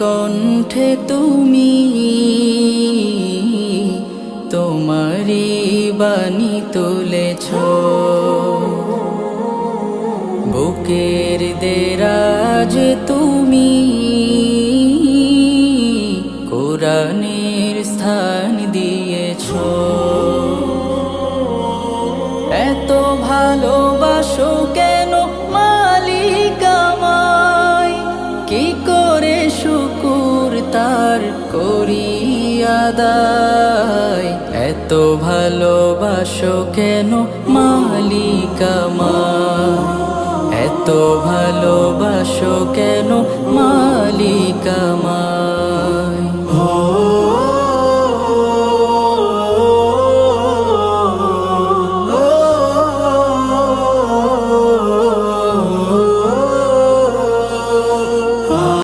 কণ্ঠে তুমি তোমারি বাণী তুলেছ, বুকের দেরাজ তুমি কোরআনের স্থান দিয়েছ। এত ভালোবাসো কেন মালিক আমায়, কি করে শুকুর তার করি আদায়। এত ভালোবাসো কেন মালিক আমায়, এত ভালোবাসো কেন